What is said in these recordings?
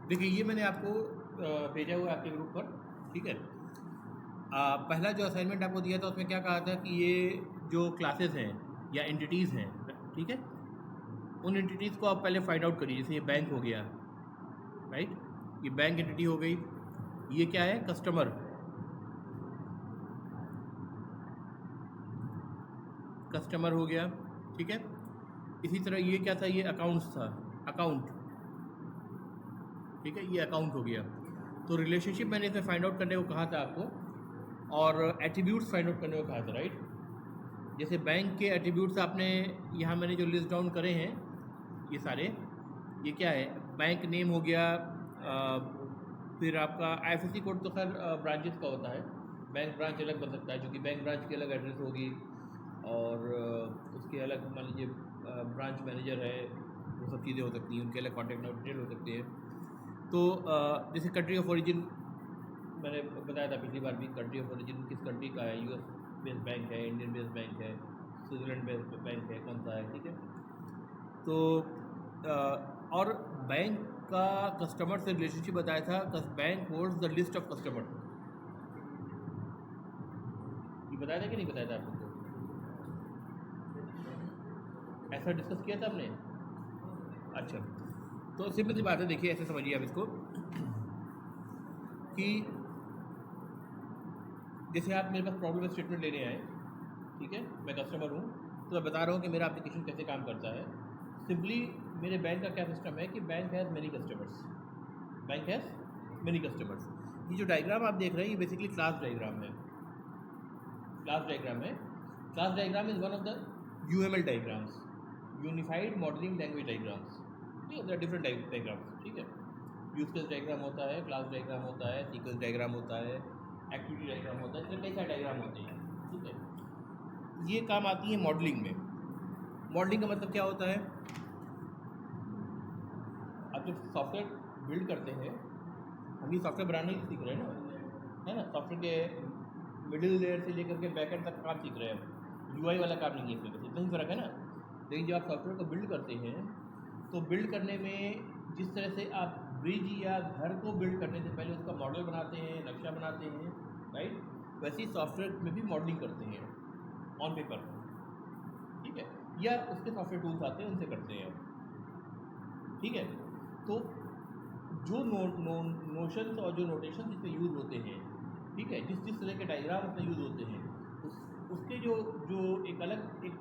देखिए ये मैंने आपको भेजा हुआ है आपके ग्रुप पर, ठीक है। पहला जो असाइनमेंट आपको दिया था उसमें क्या कहा था कि ये जो क्लासेस हैं या एंटिटीज़ हैं, ठीक है, उन एंटिटीज़ को आप पहले फाइंड आउट करिए। जैसे ये बैंक हो गया, राइट, ये बैंक एंटिटी हो गई। ये क्या है? कस्टमर, कस्टमर हो गया, ठीक है। इसी तरह ये क्या था? ये अकाउंट्स था, अकाउंट, ठीक है, ये अकाउंट हो गया। तो रिलेशनशिप मैंने इसमें फाइंड आउट करने को कहा था आपको, और एट्रीब्यूट्स फाइंड आउट करने को कहा था, राइट। जैसे बैंक के एट्रीब्यूट्स आपने यहाँ मैंने जो लिस्ट डाउन करे हैं ये सारे, ये क्या है? बैंक नेम हो गया, फिर आपका आईएफएससी कोड तो खैर ब्रांचेस का होता है, बैंक ब्रांच अलग बन सकता है, क्योंकि बैंक ब्रांच की अलग एड्रेस होगी, और उसके अलग मान लीजिए ब्रांच मैनेजर है, वो सब चीज़ें हो सकती हैं, उनके अलग कॉन्टैक्ट नंबर डिटेल हो सकते हैं। तो जैसे कंट्री ऑफ ओरिजिन मैंने बताया था पिछली बार भी, कंट्री ऑफ ओरिजिन किस कंट्री का है, यूएस बेस्ड बैंक है, इंडियन बेस्ड बैंक है, स्विट्जरलैंड बेस्ड बैंक है, कौन सा है, ठीक है। तो और बैंक का कस्टमर से रिलेशनशिप बताया था, bank holds the list of customer, ये बताया था कि नहीं बताया था आप लोग को? ऐसा डिस्कस किया था हमने? अच्छा, तो सिंपल सी बात है, देखिए ऐसे समझिए आप इसको कि जैसे आप मेरे पास प्रॉब्लम स्टेटमेंट लेने आए, ठीक है, मैं कस्टमर हूँ, तो मैं बता रहा हूँ कि मेरा एप्लीकेशन कैसे काम करता है। सिंपली मेरे बैंक का क्या सिस्टम है कि bank has many customers, bank has many customers. ये जो डायग्राम आप देख रहे हैं ये बेसिकली क्लास डायग्राम है, क्लास डायग्राम है। Class diagram is one of the UML diagrams, unified modelling language diagrams, ठीक है, डिफरेंट डायग्राम्स, ठीक है। यूज केस डायग्राम होता है, क्लास डायग्राम होता है, सीक्वेंस डायग्राम होता है, एक्टिविटी डायग्राम होता है, इसमें कई सारे डायग्राम होते हैं, ठीक है। ये काम आती है मॉडलिंग में। मॉडलिंग का मतलब क्या होता है? आप जब सॉफ्टवेयर बिल्ड करते हैं, हम ये सॉफ्टवेयर बनाने ही सीख रहे हैं ना, है ना, सॉफ्टवेयर के मिडिल लेयर से लेकर के बैकएंड तक काम सीख रहे हैं, यूआई वाला काम नहीं है इसमें, बस इतना ही फ़र्क है ना। लेकिन जब आप सॉफ्टवेयर को बिल्ड करते हैं तो बिल्ड करने में जिस तरह से आप ब्रिज या घर को बिल्ड करने से पहले उसका मॉडल बनाते हैं, नक्शा बनाते हैं, राइट, वैसे ही सॉफ्टवेयर में भी मॉडलिंग करते हैं ऑन पेपर, ठीक है, या उसके सॉफ्टवेयर टूल्स आते हैं उनसे करते हैं, ठीक है। तो जो नोशंस और जो नोटेशन इसमें यूज़ होते हैं, ठीक है, जिस जिस तरह के डायग्राम उसमें यूज़ होते हैं, उसके जो जो एक अलग एक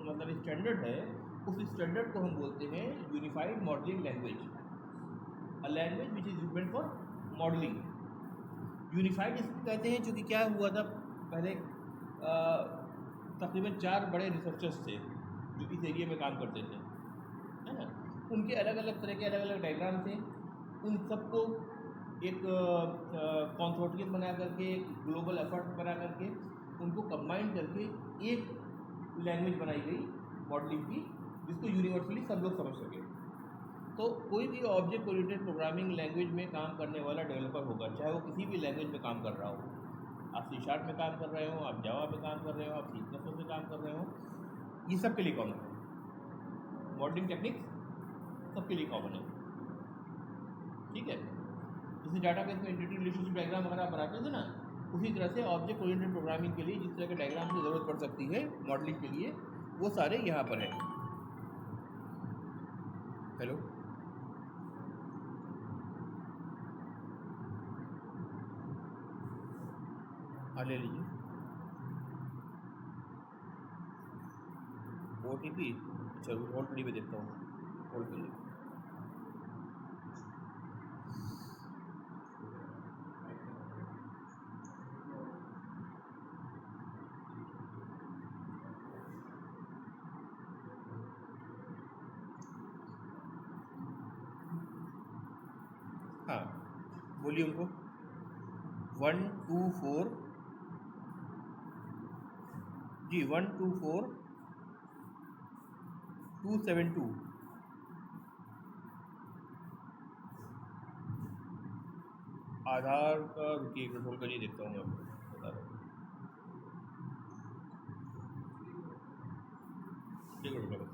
मतलब स्टैंडर्ड है, उस स्टैंडर्ड को हम बोलते हैं unified modelling language, a language which is used for modelling. Unified इसको कहते हैं क्योंकि क्या हुआ था पहले, तकरीबन 4 बड़े रिसर्चर्स थे जो इस एरिया में काम करते थे, है ना। उनके अलग अलग तरह के अलग अलग डायग्राम थे, उन सबको एक कंसोर्टियम बना करके, ग्लोबल एफर्ट बना करके, उनको कंबाइन करके एक लैंग्वेज बनाई गई मॉडलिंग की, जिसको यूनिवर्सली सब लोग समझ सके। तो कोई भी ऑब्जेक्ट ओरिएंटेड प्रोग्रामिंग लैंग्वेज में काम करने वाला डेवलपर होगा, चाहे वो किसी भी लैंग्वेज में काम कर रहा हो, आप सी शार्प में काम कर रहे हो, आप जावा में काम कर रहे हो, आप सी प्लस प्लस में काम कर रहे हो, ये सब के लिए कॉमन है, मॉडलिंग टेक्निक्स सबके लिए कॉमन है, ठीक है। जैसे डाटाबेस में एंटिटी रिलेशनशिप डायग्राम अगर आप बनाते थे ना, उसी तरह से ऑब्जेक्ट ओरिएंटेड प्रोग्रामिंग के लिए जिस तरह के डायग्राम की ज़रूरत पड़ सकती है मॉडलिंग के लिए, वो सारे यहाँ पर है। हेलो, हाँ ले लीजिए। OTP, अच्छा होल्ड पे देखता हूँ, होल्ड करिए। हाँ बोलिए उनको। 124, जी 124272। आधार का रुकिए कंट्रोल करिए, देखता हूँ मैं आपको बता रहा हूँ, एक मिनट बस।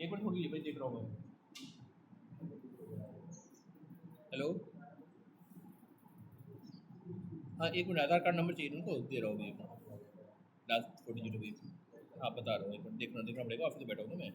एक मिनट होगी भाई, देख रहा हूँ मैं। हेलो, हाँ एक मिनट, आधार कार्ड नंबर चाहिए उनको, दे रहा हूँ मैं एक मिनट। Last 40 rupees. हाँ बता रहा हूँ, एक मिनट देखना पड़ेगा, ऑफिस में बैठा हूँ ना मैं।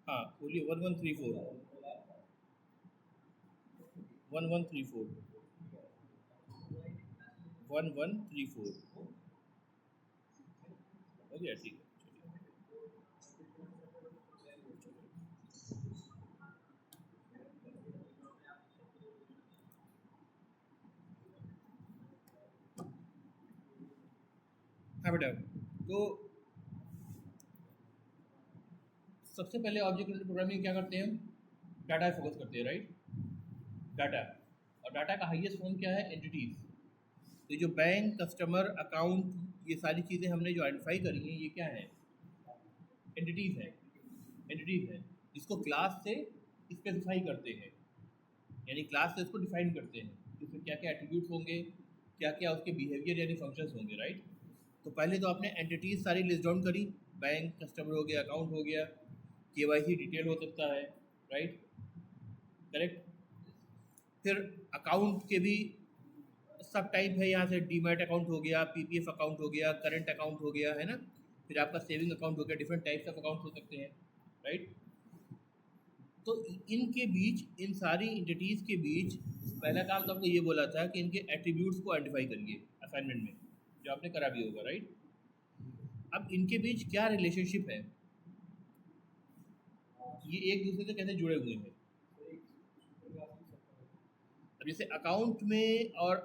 हाँ बोलिए, 1134 1134 हो गया, ठीक है हाँ बेटा, तो सबसे पहले ऑब्जेक्ट ओरिएंटेड प्रोग्रामिंग क्या करते हैं हम? डाटा फोकस करते हैं, राइट? डाटा, और डाटा का हाईएस्ट फॉर्म क्या है? एंटिटीज। तो ये जो बैंक, कस्टमर, अकाउंट, ये सारी चीज़ें हमने जो आइडेंटिफाई करी हैं, ये क्या है? एंटिटीज है। एंटिटीज है जिसको क्लास से स्पेसिफाई करते हैं, यानी क्लास से उसको डिफाइन करते हैं, उसमें क्या क्या एट्रीब्यूट्स होंगे, क्या क्या उसके बिहेवियर यानी फंक्शंस होंगे, राइट? तो पहले तो आपने एंटिटीज सारी लिस्ट डाउन करी, बैंक, कस्टमर हो गया, अकाउंट हो गया, केवाईसी डिटेल हो सकता है, राइट? करेक्ट। फिर अकाउंट के भी सब टाइप है, यहाँ से डीमैट अकाउंट हो गया, पीपीएफ अकाउंट हो गया, करंट अकाउंट हो गया, है ना? फिर आपका सेविंग अकाउंट हो गया, डिफरेंट टाइप्स ऑफ अकाउंट हो सकते हैं, राइट? तो इनके बीच, इन सारी एंटिटीज़ के बीच पहला काम तो आपको ये बोला था कि इनके एट्रीब्यूट्स को आइडेंटिफाई करिए असाइनमेंट में, जो आपने करा भी होगा, राइट? अब इनके बीच क्या रिलेशनशिप है, ये एक दूसरे से कैसे जुड़े हुए हैं? अब जैसे अकाउंट में और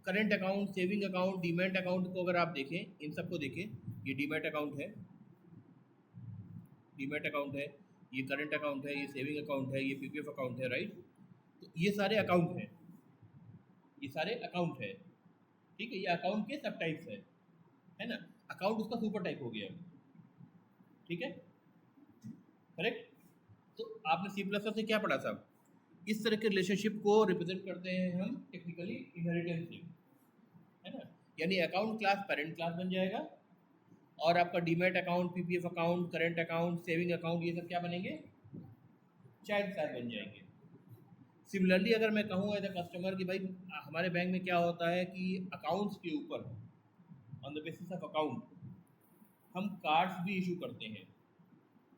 current account, saving account, demat account को अगर आप देखें, इन सबको देखें, ये डीमैट अकाउंट है, डीमैट अकाउंट है, ये करंट अकाउंट है, ये सेविंग अकाउंट है, ये पीपीएफ अकाउंट है, राइट? तो ये सारे अकाउंट हैं, ये सारे अकाउंट है, ठीक है? ये अकाउंट के सब टाइप्स है ना? अकाउंट उसका सुपर टाइप हो गया, ठीक है? करेक्ट। तो आपने सी प्लस से क्या पढ़ा था? इस तरह के रिलेशनशिप को रिप्रेजेंट करते हैं हम टेक्निकली इनहेरिटेंस से, है ना? यानी अकाउंट क्लास पेरेंट क्लास बन जाएगा, और आपका demat account, PPF account, current account, saving account, ये सब क्या बनेंगे? चाइल्ड क्लास बन जाएंगे। सिमिलरली अगर मैं कहूँ एज अ कस्टमर कि भाई हमारे बैंक में क्या होता है कि अकाउंट्स के ऊपर, on the basis of account, हम कार्ड्स भी इशू करते हैं,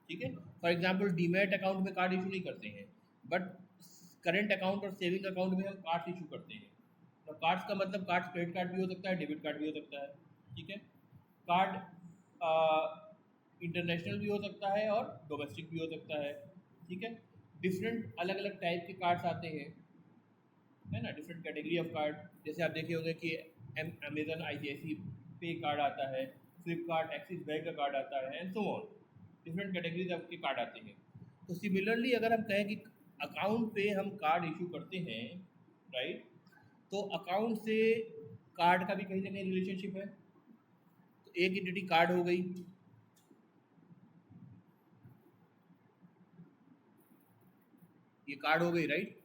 ठीक है? फॉर एग्जांपल डीमैट अकाउंट में कार्ड इशू नहीं करते हैं, बट करंट अकाउंट और सेविंग अकाउंट में हम कार्ड्स इशू करते हैं। तो कार्ड्स का मतलब कार्ड्स क्रेडिट कार्ड भी हो सकता है, डेबिट कार्ड भी हो सकता है, ठीक है? कार्ड इंटरनेशनल भी हो सकता है और डोमेस्टिक भी हो सकता है, ठीक है? डिफरेंट अलग अलग टाइप के कार्ड्स आते हैं, है ना? डिफरेंट कैटेगरी ऑफ कार्ड, जैसे आप देखे होंगे कि अमेजन ICICI पे कार्ड आता है, फ्लिपकार्ट एक्सिस बैंक का कार्ड आता है, and so on, different categories के कार्ड आते हैं। तो सिमिलरली अगर हम कहें कि अकाउंट पे हम कार्ड इशू करते हैं, राइट? तो अकाउंट से कार्ड का भी कहीं ना कहीं रिलेशनशिप है। तो एक एंटिटी कार्ड हो गई, ये कार्ड हो गई, राइट?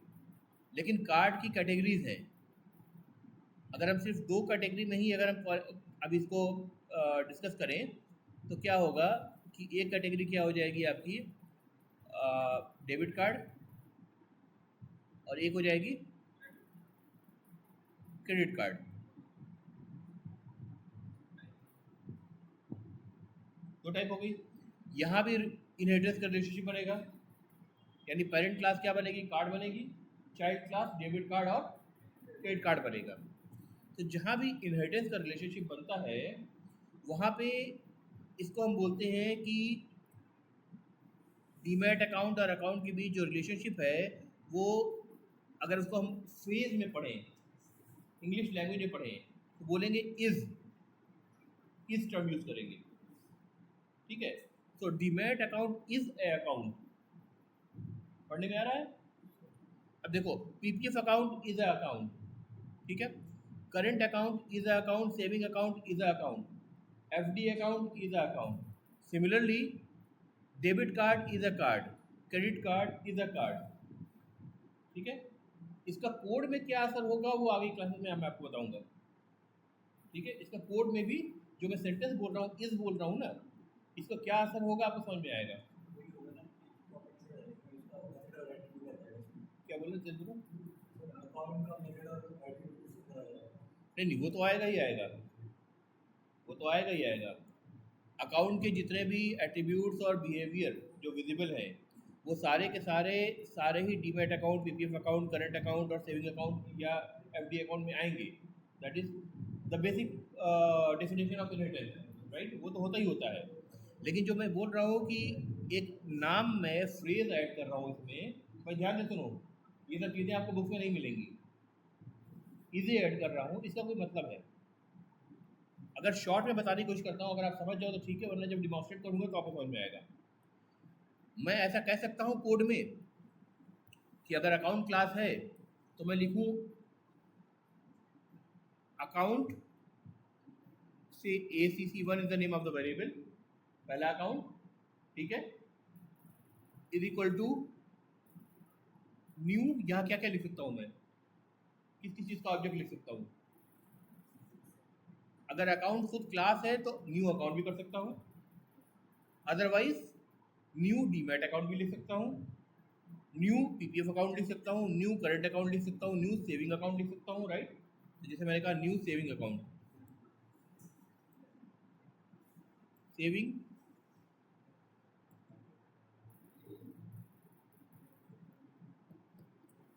लेकिन कार्ड की कैटेगरीज हैं। अगर हम सिर्फ दो कैटेगरी में ही अगर हम अब इसको डिस्कस करें, तो क्या होगा कि एक कैटेगरी क्या हो जाएगी आपकी, डेबिट कार्ड, और एक हो जाएगी क्रेडिट कार्ड। दो टाइप हो गई। यहाँ भी इनहेरिटेंस का रिलेशनशिप बनेगा, यानी पेरेंट क्लास क्या बनेगी? कार्ड बनेगी, चाइल्ड क्लास डेबिट कार्ड और क्रेडिट कार्ड बनेगा। तो जहाँ भी इनहेरिटेंस का रिलेशनशिप बनता है, वहाँ पे इसको हम बोलते हैं कि डीमैट अकाउंट और अकाउंट के बीच जो रिलेशनशिप है, वो अगर उसको हम फ्रेज में पढ़ें, इंग्लिश लैंग्वेज में पढ़ें, तो बोलेंगे इज़, इस टर्म यूज करेंगे, ठीक है। तो demat account is a account, पढ़ने में आ रहा है। अब देखो PPF account is a account, ठीक है। Current account is a account, saving account is a account, FD account is a account. Similarly debit card is a card, credit card is a card, ठीक है। इसका code में क्या असर होगा वो आगे क्लासेस में मैं आपको बताऊंगा, ठीक है। इसका कोड में भी जो मैं सेंटेंस बोल रहा हूँ, इज बोल रहा हूँ ना, इसका क्या असर होगा आपको समझ में आएगा। क्या बोल रहे थे? नहीं नहीं, वो तो आएगा ही आएगा, वो तो आएगा ही आएगा। अकाउंट के जितने भी एट्रीब्यूट्स और बिहेवियर जो विजिबल हैं वो सारे के सारे सारे ही demat account, PPF account, current account और सेविंग अकाउंट या एफडी अकाउंट में आएंगे। That is the basic definition of inheritance, right. वो तो होता ही होता है। लेकिन जो मैं बोल रहा हूँ कि एक नाम में फ्रेज ऐड कर रहा हूँ इसमें, मैं ध्यान से सुनो, ये सब चीज़ें आपको बुक में नहीं मिलेंगी, इजी ऐड कर रहा हूँ, इसका कोई मतलब है। अगर शॉर्ट में बताने की कोशिश करता हूँ, अगर आप समझ जाओ तो ठीक है, वरना जब डिमॉन्स्ट्रेट करूँगा तो आपको समझ में आएगा। मैं ऐसा कह सकता हूँ कोड में कि अगर अकाउंट क्लास है तो मैं लिखूँ अकाउंट से ACC1 is the name of the variable, पहला अकाउंट, ठीक है, इज इक्वल टू न्यू। यहाँ क्या क्या लिख सकता हूँ मैं, किस किस चीज़ का ऑब्जेक्ट लिख सकता हूँ। अगर अकाउंट खुद क्लास है तो न्यू अकाउंट भी कर सकता हूँ, अदरवाइज न्यू डीमैट अकाउंट भी लिख सकता हूँ, न्यू पीपीएफ अकाउंट लिख सकता हूँ, न्यू करंट अकाउंट लिख सकता हूँ, न्यू सेविंग अकाउंट लिख सकता हूँ, राइट। जैसे मैंने कहा न्यू सेविंग अकाउंट, सेविंग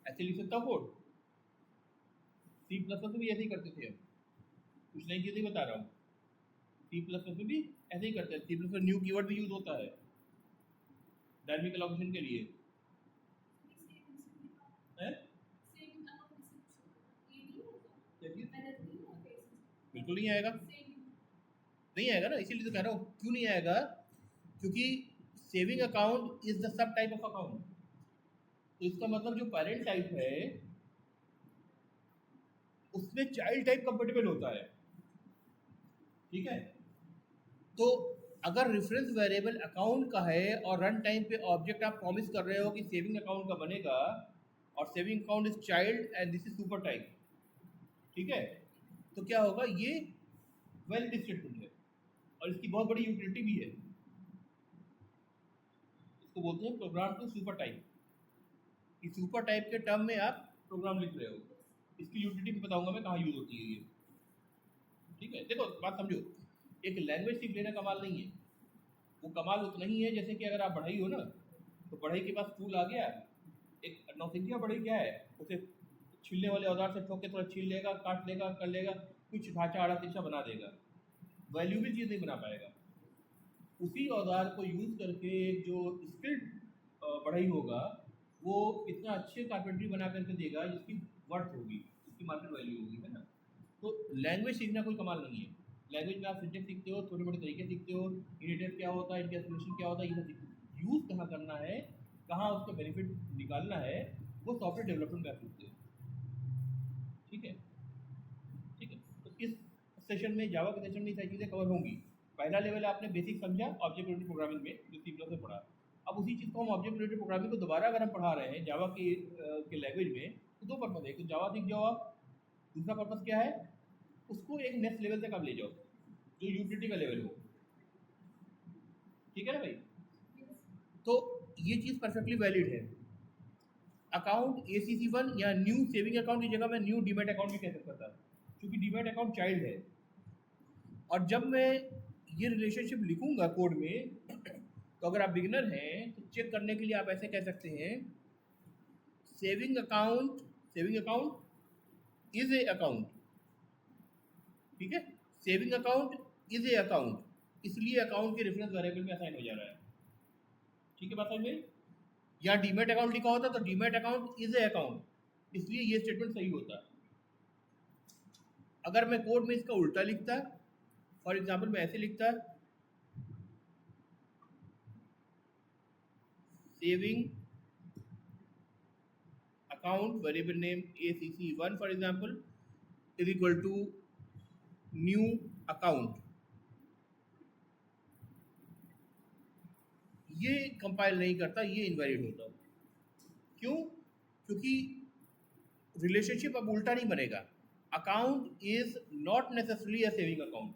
ऐसे लिख सकता हूँ कोड। C++ में भी ऐसे ही करते थे, हम कुछ नई चीज़ें बता रहा हूँ। C++ में भी ऐसे ही करते हैं। C++ में न्यू कीवर्ड भी यूज होता है डायनेमिक एलोकेशन के लिए, है? बिल्कुल नहीं आएगा, नहीं आएगा ना, इसीलिए तो कह रहा हूँ क्यों नहीं आएगा, क्योंकि saving account is the sub type of account. तो इसका मतलब जो पेरेंट टाइप है उसमें चाइल्ड टाइप कंपेटेबल होता है, ठीक है। तो अगर रेफरेंस वेरिएबल अकाउंट का है और रन टाइम पे ऑब्जेक्ट आप प्रॉमिस कर रहे हो कि सेविंग अकाउंट का बनेगा और saving account is child and this is super type, ठीक है, तो क्या होगा, ये वैलिड स्टेटमेंट है और इसकी बहुत बड़ी यूटिलिटी भी है। इसको बोलते हैं प्रोग्राम टू सुपर टाइप। इस सुपर टाइप के टर्म में आप प्रोग्राम लिख रहे हो, इसकी यूटिलिटी भी बताऊंगा मैं कहाँ यूज होती है ये, ठीक है। देखो बात समझो, एक लैंग्वेज सीख लेना कमाल नहीं है, वो कमाल उतना ही है जैसे कि अगर आप बढ़ई हो ना, तो बढ़ई के पास फूल आ गया, एक नौसिंगिया बढ़ई क्या है, उसे छिलने वाले औजार से ठोक के थोड़ा छील लेगा, काट लेगा, कर लेगा, कुछ ढांचा आड़ा तिरछा बना देगा, वैल्यूबल चीज़ नहीं बना पाएगा। उसी औजार को यूज़ करके एक जो स्किल्ड बढ़ई होगा वो इतना अच्छे कारपेंट्री बना करके देगा जिसकी वर्थ होगी, जिसकी मार्केट वैल्यू होगी, है ना। तो लैंग्वेज सीखना कोई कमाल नहीं है। लैंग्वेज में आप सिंटेक्स सीखते हो, छोटे मोटे तरीके सीखते हो, इनिटेट क्या होता है, इनका एक्सप्लेनेशन क्या होता है, ये सब सीखते हो। यूज़ कहाँ करना है, कहाँ उसका बेनिफिट निकालना है, वो सॉफ्टवेयर डेवलपमेंट में आप सीखते हो, ठीक है, ठीक है। तो इस सेशन में, जावा के सेशन में सारी चीज़ें कवर होंगी। पहला लेवल आपने बेसिक समझा ऑब्जेक्ट ओरिएंटेड प्रोग्रामिंग में, जो C++ में पढ़ा। अब उसी चीज़ को हम ऑब्जेक्ट ओरिएंटेड प्रोग्रामिंग को दोबारा अगर हम पढ़ा रहे हैं जावा के लैंग्वेज में, तो दो पर्पज़ है, एक तो जावा सीख जाओ आप, दूसरा पर्पज़ क्या है, उसको एक नेक्स्ट लेवल तक आप ले जाओ जो यूटिलिटी का लेवल हो, ठीक है ना भाई। तो ये चीज़ परफेक्टली वैलिड है। अकाउंट ACC1 या न्यू सेविंग अकाउंट की जगह मैं न्यू डीमैट अकाउंट भी कह सकता था, क्योंकि डीमैट अकाउंट चाइल्ड है। और जब मैं ये रिलेशनशिप लिखूंगा कोड में तो अगर आप बिगिनर हैं तो चेक करने के लिए आप ऐसे कह सकते हैं, saving account is a account, ठीक है, saving account is a account, इसलिए अकाउंट के रेफरेंस वेरिएबल में असाइन हो जा रहा है, ठीक है बात समझ में। या डीमैट अकाउंट लिखा होता तो demat account is a account, इसलिए ये स्टेटमेंट सही होता है। अगर मैं कोड में इसका उल्टा लिखता, फॉर एग्जाम्पल मैं ऐसे लिखता saving account variable name ACC1 for example is equal to new account, ये कंपाइल नहीं करता, ये इनवैलिड होता। क्यों? क्योंकि रिलेशनशिप अब उल्टा नहीं बनेगा। Account is not necessarily a saving account,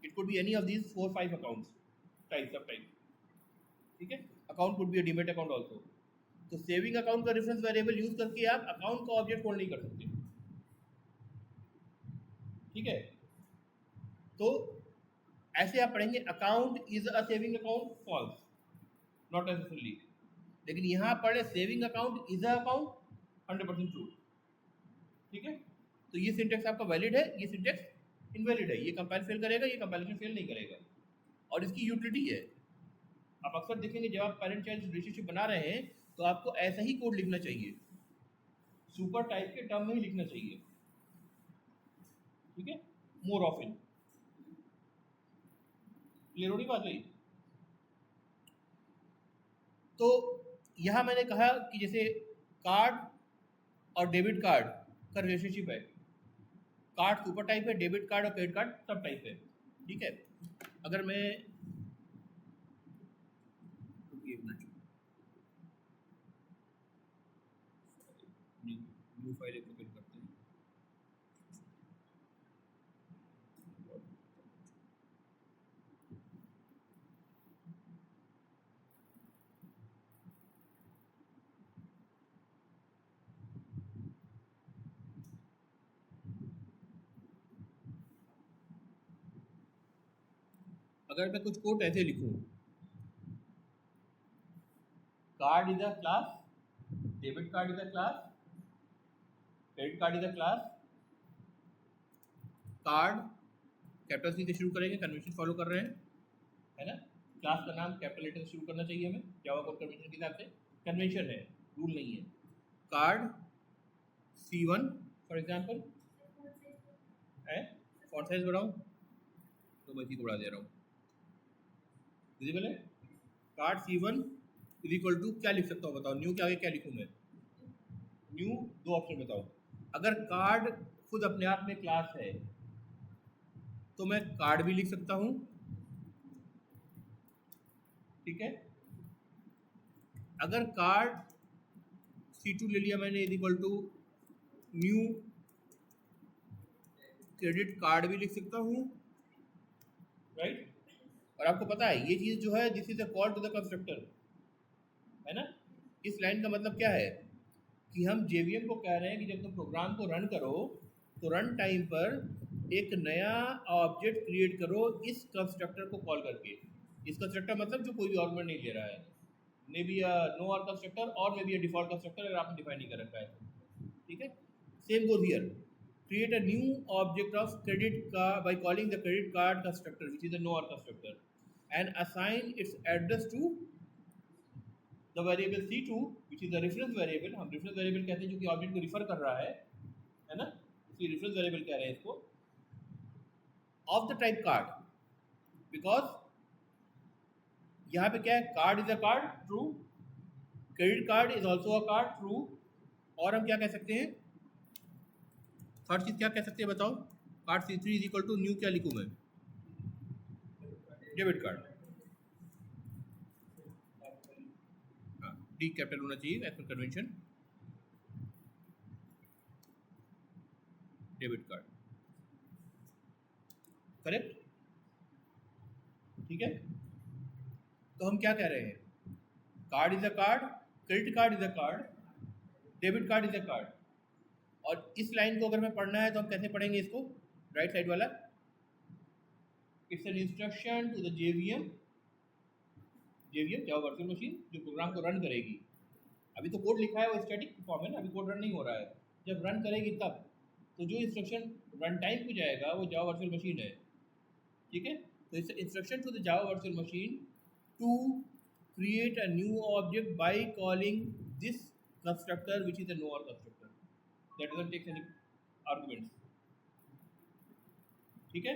it could be any of these 4-5 accounts type सब टाइप, ठीक है। Account could be a demat account also. तो सेविंग अकाउंट का रेफरेंस वेरिएबल यूज करके आप अकाउंट का ऑब्जेक्ट होल्ड नहीं कर सकते, ठीक है। तो ऐसे आप पढ़ेंगे account is a saving account, false, not necessarily. लेकिन यहाँ पढ़े saving account is a account, 100% true, ठीक है। तो ये सिंटेक्स आपका वैलिड है, ये सिंटेक्स इनवैलिड है, ये कंपाइल फेल करेगा, ये कंपाइलेशन फेल नहीं करेगा। और इसकी यूटिलिटी है, आप अक्सर देखेंगे जब आप पेरेंट चाइल्ड रिलेशनशिप बना रहे हैं तो आपको ऐसा ही कोड लिखना चाहिए, सुपर टाइप के टर्म में ही लिखना चाहिए, ठीक है, मोर ऑफन। क्लियर होनी बात हुई? तो यहाँ मैंने कहा कि जैसे कार्ड और डेबिट कार्ड का रिलेशनशिप है, कार्ड सुपर टाइप है, डेबिट कार्ड और क्रेडिट कार्ड सब टाइप है, ठीक है। अगर मैं न्यू फाइल ओपन करते हैं, अगर मैं कुछ कोड ऐसे लिखूं, card is a class, debit card is a class, credit card is a class, card capital C से शुरू करेंगे, कन्वेंशन फॉलो कर रहे हैं, है ना। क्लास का नाम कैपिटल लेटर से शुरू करना चाहिए हमें, जावा कोड कन्वेंशन के हिसाब से, कन्वेंशन है, रूल नहीं है। कार्ड C1 फॉर एग्जाम्पल है, फॉन्ट साइज बढ़ाऊं तो मैं इसी को बढ़ा दे रहा हूँ, विजिबल है। Card C1 is equal to क्या लिख सकता हूँ बताओ, न्यू के आगे क्या लिखूँ मैं, न्यू, दो ऑप्शन बताओ। अगर कार्ड खुद अपने आप में क्लास है तो मैं कार्ड भी लिख सकता हूँ, ठीक है। अगर कार्ड C2 ले लिया मैंने is equal to new credit card भी लिख सकता हूँ, राइट। और आपको पता है ये चीज़ जो है this is a call to the constructor, है ना। इस लाइन का मतलब क्या है कि हम JVM को कह रहे हैं कि जब तुम प्रोग्राम को रन करो तो रन टाइम पर एक नया ऑब्जेक्ट क्रिएट करो इस कंस्ट्रक्टर को कॉल करके। इस कंस्ट्रक्टर मतलब जो कोई भी आर्गुमेंट नहीं ले रहा है, may be a no arg constructor और may be a default constructor अगर आपने डिफाइन नहीं कर रखा है, ठीक है। Same goes here, create a new object of credit card by calling the credit card constructor which is a no or constructor and assign its address to the variable C2 which is the reference variable, हम reference variable कहते हैं जो कि object को refer कर रहा है ना, इसलिए reference variable कह रहे हैं इसको, of the type card, because यहाँ पे क्या है, card is a card, true, credit card is also a card, true, और हम क्या कह सकते हैं, थर्ड चीज क्या कह सकते हैं बताओ, card C3 is equal to new क्या लिखूं मैं, डेबिट कार्ड, हाँ डी कैपिटल होना चाहिए as per convention, debit card, correct, ठीक है। तो हम क्या कह रहे हैं, card is a card, credit card is a card, debit card is a card. और इस लाइन को अगर मैं पढ़ना है तो हम कैसे पढ़ेंगे इसको, राइट साइड वाला, it's an instruction to the JVM, Java virtual machine जो प्रोग्राम को रन करेगी। अभी तो कोड लिखा है वो स्टैटिक फॉर्म है ना, अभी कोड रन नहीं हो रहा है, जब रन करेगी तब, तो जो इंस्ट्रक्शन रन टाइम पे जाएगा वो जावा वर्चुअल मशीन है, ठीक है। तो it's instruction to the Java virtual machine to create a new object by calling this constructor which is a no or constructor that doesn't take any arguments, ठीक है।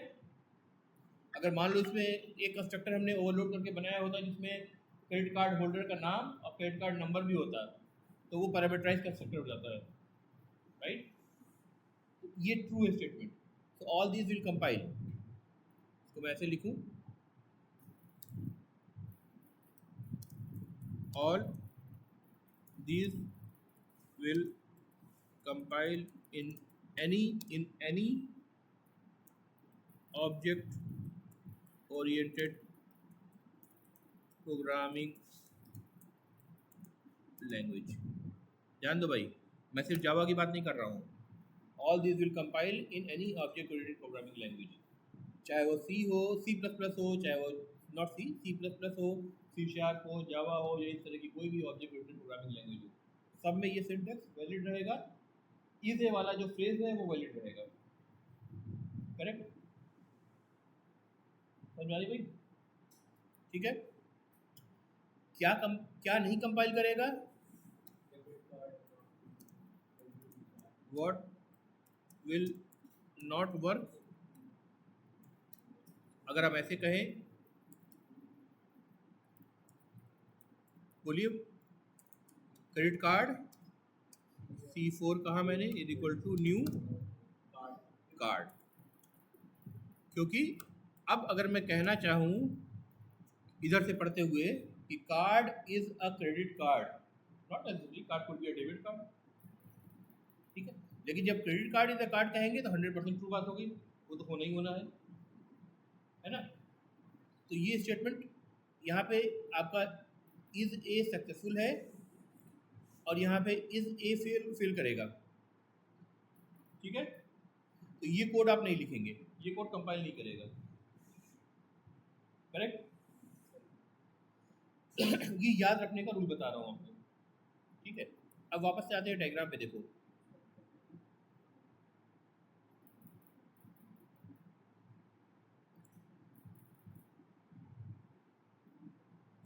अगर मान लो इसमें एक कंस्ट्रक्टर हमने ओवरलोड करके बनाया होता जिसमें क्रेडिट कार्ड होल्डर का नाम और क्रेडिट कार्ड नंबर भी होता, तो वो पैरामीटराइज कंस्ट्रक्टर हो जाता है, राइट। ये ट्रू स्टेटमेंट। तो ऑल दीज विल कंपाइल, तो मैं ऐसे लिखूं, all these will compile in any object oriented programming language. ध्यान दो भाई, मैं सिर्फ जावा की बात नहीं कर रहा हूँ। All this will compile in any object oriented programming language, चाहे वो सी हो, C++ हो, चाहे वो नॉट सी, C++ हो, C# हो, जावा हो, या इस तरह की कोई भी ऑब्जेक्ट ओरिएंटेड प्रोग्रामिंग लैंग्वेज हो, सब में ये सिंटैक्स वैलिड रहेगा। इज ए वाला जो फ्रेज है वो वैलिड रहेगा, करेक्ट। समझ आ रही भाई? ठीक है। क्या नहीं कंपाइल करेगा? व्हाट विल नॉट वर्क, अगर हम ऐसे कहें, बोलिए, क्रेडिट कार्ड C4 कहा मैंने, is equal to new card. क्योंकि अब अगर मैं कहना चाहूँ इधर से पढ़ते हुए कि card is a credit card, not necessary card could be a debit card, ठीक है। लेकिन जब credit card is a card कहेंगे तो 100% ट्रू बात होगी, वो तो होना ही होना है ना। तो ये स्टेटमेंट यहाँ पे आपका इज ए सक्सेसफुल है और यहाँ पे इज ए फेल करेगा, ठीक है। तो ये कोड आप नहीं लिखेंगे, ये कोड कंपाइल नहीं करेगा, करेक्ट। ये याद रखने का रूल बता रहा हूँ आपको, ठीक है। अब वापस से आते हैं डायग्राम पे, देखो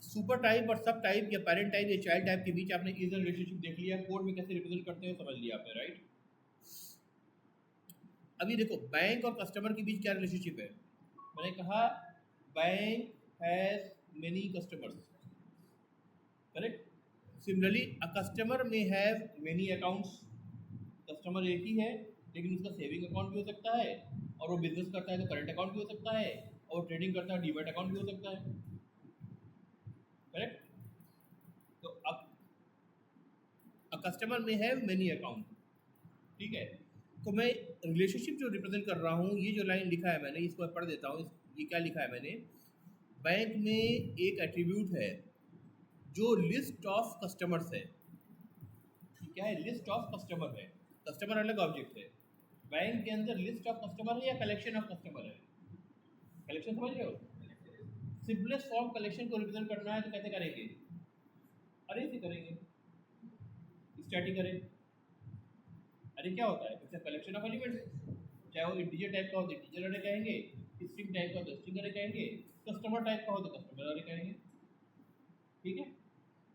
सुपर टाइप और सब टाइप या पेरेंट टाइप या चाइल्ड टाइप के बीच आपने इज रिलेशनशिप देख लिया, कोड में कैसे रिप्रेजेंट करते हैं समझ लिया आपने, राइट। अभी देखो बैंक और कस्टमर के बीच क्या रिलेशनशिप है। मैंने कहा bank has many customers, correct. Similarly a customer may have many accounts, customer एक ही है लेकिन उसका सेविंग अकाउंट भी हो सकता है, और वो बिजनेस करता है तो करंट अकाउंट भी हो सकता है, और ट्रेडिंग करता है डीमैट अकाउंट भी हो सकता है, करेक्ट। तो अब a customer may have many account, ठीक है। तो मैं रिलेशनशिप जो रिप्रेजेंट कर रहा हूँ, ये जो लाइन लिखा है मैंने, इसको पढ़ देता हूँ। ये क्या लिखा है मैंने, बैंक में एक एट्रीब्यूट है जो लिस्ट ऑफ कस्टमर्स है, क्या है, लिस्ट ऑफ कस्टमर है, कस्टमर अलग ऑब्जेक्ट है। बैंक के अंदर लिस्ट ऑफ कस्टमर है या कलेक्शन ऑफ कस्टमर है, कलेक्शन, समझ रहे हो। सिंपलेस्ट फॉर्म कलेक्शन को रिप्रेजेंट करना है तो कैसे करेंगे, अरे से करेंगे, स्टैटिक अरे। अरे क्या होता है, it's a collection of elements, चाहे वो इंटीजर टाइप का हो तो इंटीजर अरे कहेंगे, स्ट्रिंग टाइप का हो तो स्ट्रिंग अरे कहेंगे, कस्टमर टाइप का हो तो कस्टमर अरे कहेंगे, ठीक है।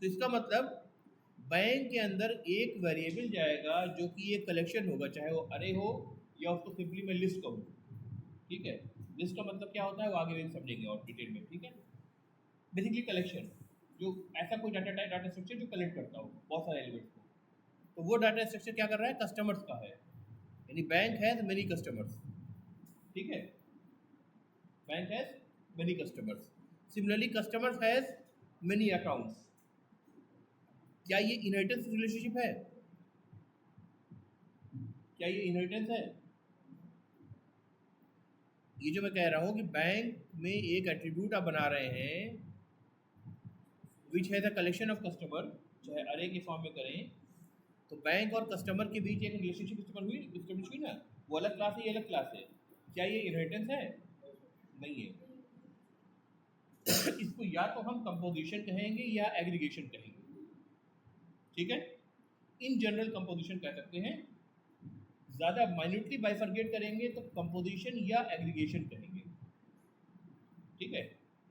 तो इसका मतलब बैंक के अंदर एक वेरिएबल जाएगा जो कि एक कलेक्शन होगा, चाहे वो अरे हो या उसको सिंपली मैं लिस्ट कहूँ, ठीक है। लिस्ट का मतलब क्या होता है वो आगे भी समझेंगे और डिटेल में, ठीक है। बेसिकली कलेक्शन, जो ऐसा कोई डाटा स्ट्रक्चर जो कलेक्ट करता हो बहुत सारे एलिमेंट्स को, तो वो डाटा स्ट्रक्चर क्या कर रहा है, कस्टमर्स का है, यानी बैंक हैज मेनी कस्टमर्स, ठीक है। Bank has many customers, similarly customers has many accounts. क्या ये इनहेरिटेंस रिलेशनशिप है, क्या ये इनहेरिटेंस है? ये जो मैं कह रहा हूँ कि बैंक में एक एट्रीब्यूट आप बना रहे हैं विच है द कलेक्शन ऑफ कस्टमर, चाहे अरे के फॉर्म में करें, तो बैंक और कस्टमर के बीच एक रिलेशनशिप स्टेब्लिश हुई ना, वो अलग क्लास है, ये अलग क्लास है। क्या ये इनहेरिटेंस है? नहीं है। इसको या तो हम कंपोजिशन कहेंगे या एग्रीगेशन कहेंगे, ठीक है। इन जनरल कंपोजिशन कह सकते हैं, ज़्यादा माइन्यूटली बाइफरगेट करेंगे तो कंपोजिशन या एग्रीगेशन कहेंगे, ठीक है।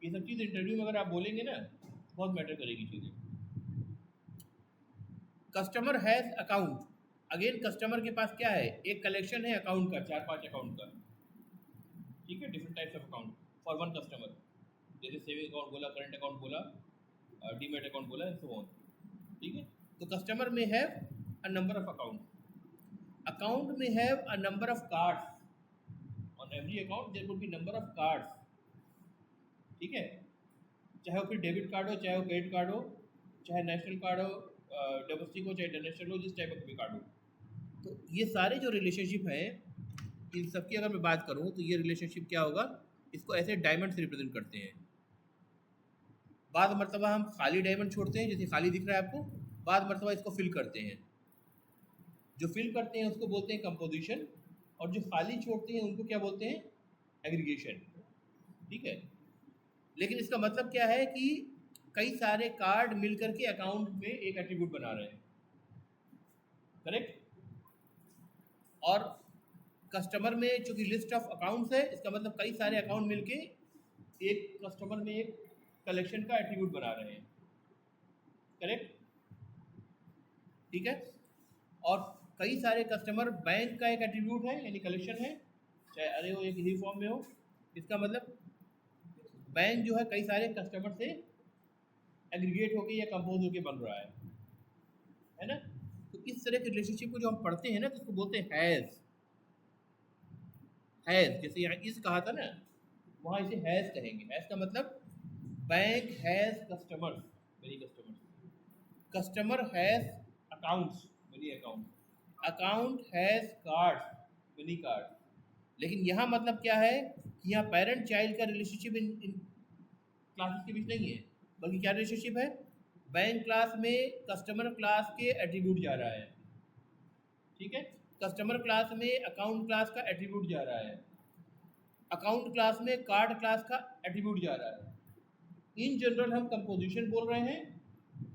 ये सब चीज़ इंटरव्यू में अगर आप बोलेंगे ना बहुत मैटर करेगी चीज़ें। Customer has account, again customer के पास क्या है, एक कलेक्शन है अकाउंट का, 4-5 अकाउंट का, ठीक है, different types of account. For one customer, जैसे सेविंग अकाउंट बोला, करंट अकाउंट बोला, डीमेट अकाउंट बोला एंड सो ऑन। ठीक है, तो customer may have a number of account may have a number of cards, on every account there would be number of cards. ठीक है, चाहे वो फिर डेबिट कार्ड हो, चाहे वो क्रेडिट कार्ड हो, चाहे नेशनल कार्ड हो, डोमेस्टिक हो, चाहे इंटरनेशनल हो, जिस टाइप का भी कार्ड हो। तो ये सारे जो रिलेशनशिप हैं, इन सब की अगर मैं बात करूँ तो ये रिलेशनशिप क्या होगा, इसको ऐसे डायमंड से रिप्रेजेंट करते हैं। बाद मरतबा हम खाली डायमंड छोड़ते हैं, जैसे खाली दिख रहा है आपको, बाद मरतबा इसको फिल करते हैं। जो फिल करते हैं उसको बोलते हैं कंपोजिशन, और जो खाली छोड़ते हैं उनको क्या बोलते हैं, एग्रीगेशन। ठीक है, लेकिन इसका मतलब क्या है कि कई सारे कार्ड मिलकर के अकाउंट में एक एट्रीब्यूट बना रहे हैं, करेक्ट। और कस्टमर में चूंकि लिस्ट ऑफ अकाउंट्स है, इसका मतलब कई सारे अकाउंट मिलके एक कस्टमर में एक कलेक्शन का एट्रीब्यूट बना रहे हैं, करेक्ट। ठीक है, और कई सारे कस्टमर बैंक का एक एट्रीब्यूट है, यानी कलेक्शन है, चाहे अरे वो एक ही फॉर्म में हो। इसका मतलब बैंक जो है कई सारे कस्टमर से एग्रीगेट होके या कंपोज होके बन रहा है ना। तो इस तरह के रिलेशनशिप को जो हम पढ़ते हैं ना, तो उसको बोलते हैं हैज़। जैसे यहाँ इस कहा था ना, वहाँ इसे हैज़ कहेंगे। हैज़ का मतलब bank has customers, many customers, customer has accounts, many account, account has cards, many card. लेकिन यहाँ मतलब क्या है कि यहाँ पेरेंट चाइल्ड का रिलेशनशिप इन क्लासेस के बीच नहीं है, बल्कि क्या रिलेशनशिप है, बैंक क्लास में कस्टमर क्लास के एट्रीब्यूट जा रहा है। ठीक है, कस्टमर क्लास में अकाउंट क्लास का एट्रीब्यूट जा रहा है, अकाउंट क्लास में कार्ड क्लास का एट्रीब्यूट जा रहा है। इन जनरल हम कंपोजिशन बोल रहे हैं,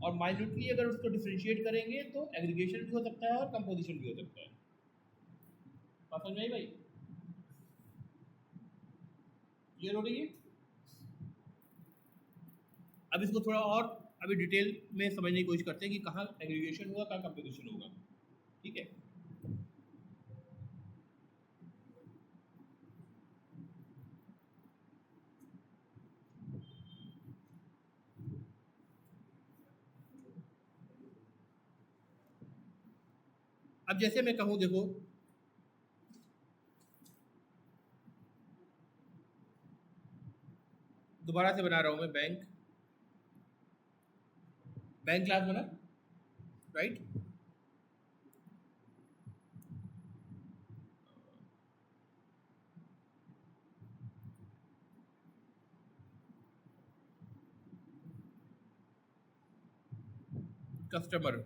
और माइन्यूटली अगर उसको डिफ्रेंशिएट करेंगे तो एग्रीगेशन भी हो सकता है और कंपोजिशन भी हो सकता है। बात समझ में आई भाई? क्लियर हो रही है? अब इसको थोड़ा और अभी डिटेल में समझने की कोशिश करते हैं कि कहाँ एग्रीगेशन होगा, कहाँ कंपोजिशन होगा। ठीक है, अब जैसे मैं कहूँ, देखो दोबारा से बना रहा हूँ मैं, बैंक क्लास बना, राइट। कस्टमर,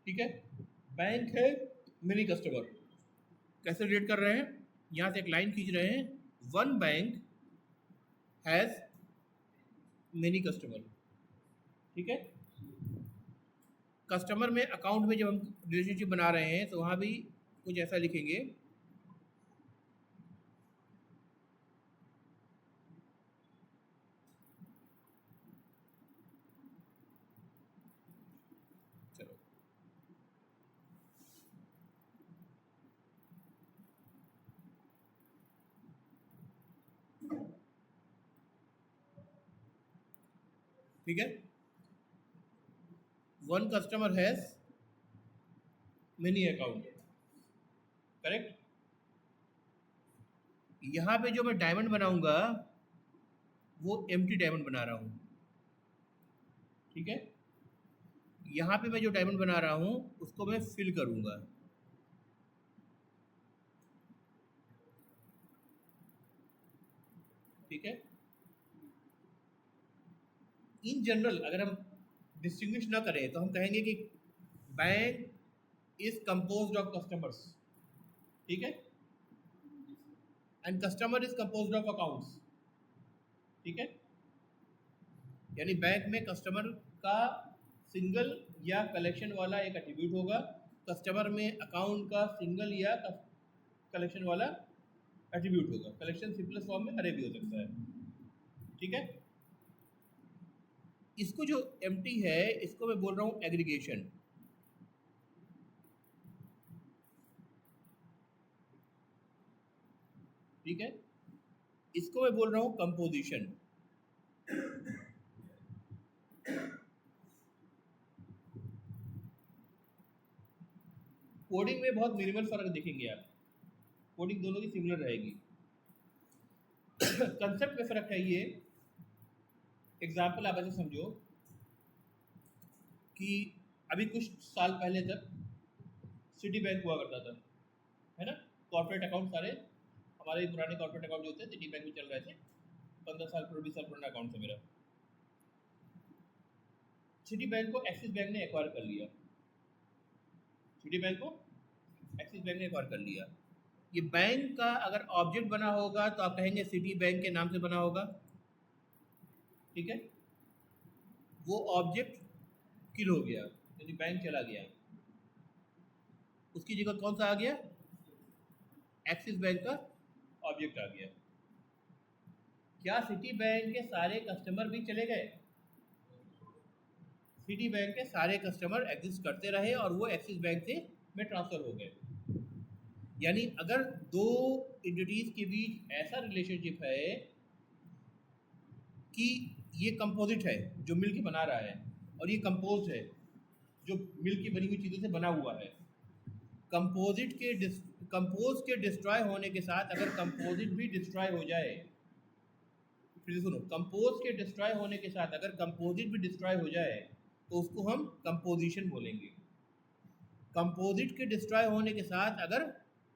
ठीक है, बैंक है, मिनी कस्टमर। कैसे रिलेट कर रहे हैं, यहाँ से एक लाइन खींच रहे हैं, one bank has many customer. ठीक है, कस्टमर में अकाउंट में जब हम रिलेशनशिप बना रहे हैं तो वहाँ भी कुछ ऐसा लिखेंगे, चलो ठीक है, one customer has many account, correct. यहाँ पे जो मैं डायमंड बनाऊंगा वो एम्प्टी डायमंड बना रहा हूँ। ठीक है, यहाँ पे मैं जो डायमंड बना रहा हूँ उसको मैं फिल करूँगा। ठीक है, इन जनरल अगर हम डिस्टिंग्विश ना करें तो हम कहेंगे कि bank is composed of customers. ठीक है, and customer is composed of accounts. ठीक है, यानी बैंक में कस्टमर का सिंगल या कलेक्शन वाला एक एट्रीब्यूट होगा, कस्टमर में अकाउंट का सिंगल या कलेक्शन वाला एट्रीब्यूट होगा। कलेक्शन सिंपलेस्ट फॉर्म में अरे भी हो सकता है। ठीक है, इसको जो एम्प्टी है इसको मैं बोल रहा हूँ एग्रीगेशन। ठीक है, इसको मैं बोल रहा हूँ कंपोजिशन। कोडिंग में बहुत मिनिमल फर्क देखेंगे आप, कोडिंग दोनों की सिमिलर रहेगी। कंसेप्ट में फर्क है ये। एग्जाम्पल आप ऐसे समझो कि अभी कुछ साल पहले तक सिटी बैंक हुआ करता था, है ना। कॉर्पोरेट अकाउंट सारे हमारे पुराने कॉर्पोरेट अकाउंट जो होते हैं सिटी बैंक में चल रहे थे। 15 साल 20 साल पुराना अकाउंट था मेरा। सिटी बैंक को एक्सिस बैंक ने एक्वायर कर लिया। सिटी बैंक को एक्सिस बैंक ने एक्वायर कर लिया। ये बैंक का अगर ऑब्जेक्ट बना होगा तो आप कहेंगे सिटी बैंक के नाम से बना होगा, ठीक है। वो ऑब्जेक्ट किल हो गया, यानी बैंक चला गया, उसकी जगह कौन सा आ गया, एक्सिस बैंक का ऑब्जेक्ट आ गया। क्या सिटी बैंक के सारे कस्टमर भी चले गए? सिटी बैंक के सारे कस्टमर एग्जिस्ट करते रहे और वो एक्सिस बैंक से में ट्रांसफर हो गए। यानी अगर दो एंटिटीज के बीच ऐसा रिलेशनशिप है कि ये कंपोजिट है जो मिल के बना रहा है, और ये कंपोज है जो मिल की बनी हुई चीज़ों से बना हुआ है। कंपोज के डिस्ट्रॉय होने के साथ अगर कंपोजिट भी डिस्ट्रॉय हो जाए, फिर से सुनो, कंपोज के डिस्ट्रॉय होने के साथ अगर कंपोजिट भी डिस्ट्रॉय हो जाए तो उसको हम कंपोजिशन बोलेंगे। कंपोजिट के डिस्ट्रॉय होने के साथ अगर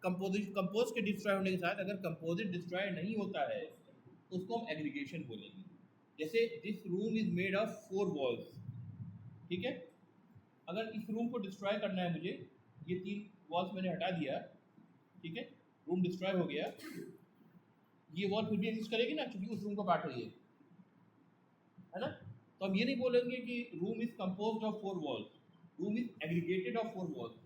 कंपोज के डिस्ट्रॉय होने के साथ अगर कंपोजिट डिस्ट्रॉय नहीं होता है तो उसको हम एग्रीगेशन बोलेंगे। जैसे this room is made of 4 walls, ठीक है। अगर इस रूम को डिस्ट्रॉय करना है मुझे, ये 3 वॉल्स मैंने हटा दिया, ठीक है, रूम डिस्ट्रॉय हो गया, ये वॉल फिर भी एग्जिस्ट करेगी ना क्योंकि उस रूम को काट रही है ना। तो हम ये नहीं बोलेंगे कि room is composed of 4 walls, room is aggregated of 4 walls.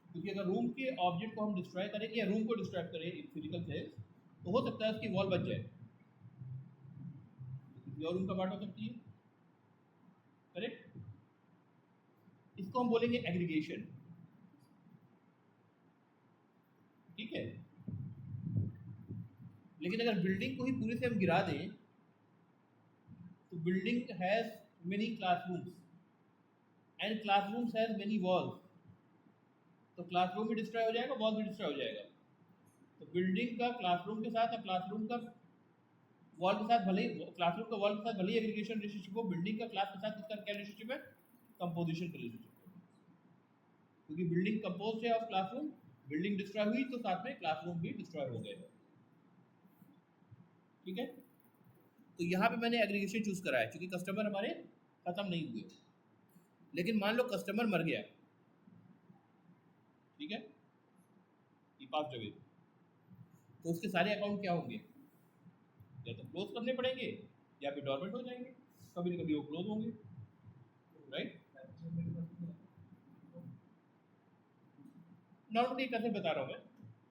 क्योंकि अगर रूम के ऑब्जेक्ट को हम डिस्ट्रॉय करें या रूम को डिस्ट्रॉय करें इन फिजिकल सेंस, तो हो सकता है उसकी वॉल बच जाए, किसी और रूम का पार्ट हो सकती है, करेक्ट। इसको हम बोलेंगे एग्रीगेशन, ठीक है। लेकिन अगर बिल्डिंग को ही पूरे से हम गिरा दें तो building has many classrooms and classrooms has many walls, तो क्लासरूम भी डिस्ट्रॉय हो जाएगा, वॉल भी डिस्ट्रॉय हो जाएगा। तो बिल्डिंग का क्लासरूम के साथ, क्लासरूम का वॉल के साथ भले ही, क्लासरूम का वॉल के साथ भले ही एग्रीगेशन रिलेशनशिप हो, बिल्डिंग का क्लास के साथ इसका क्या रिलेशनशिप है, कंपोजिशन का रिलेशनशिप है। क्योंकि बिल्डिंग कंपोज है ऑफ क्लासरूम, बिल्डिंग डिस्ट्रॉय हुई तो साथ में क्लासरूम भी डिस्ट्रॉय हो गए, ठीक है। तो यहाँ पे मैंने एग्रीगेशन चूज करा है क्योंकि कस्टमर हमारे खत्म नहीं हुए। लेकिन मान लो कस्टमर मर गया, ठीक है, ये पास जगह, तो उसके सारे अकाउंट क्या होंगे, या तो क्लोज करने पड़ेंगे या फिर डॉर्मेंट हो जाएंगे, कभी ना कभी वो क्लोज होंगे, राइट। नॉर्मली कैसे बता रहा हूँ मैं,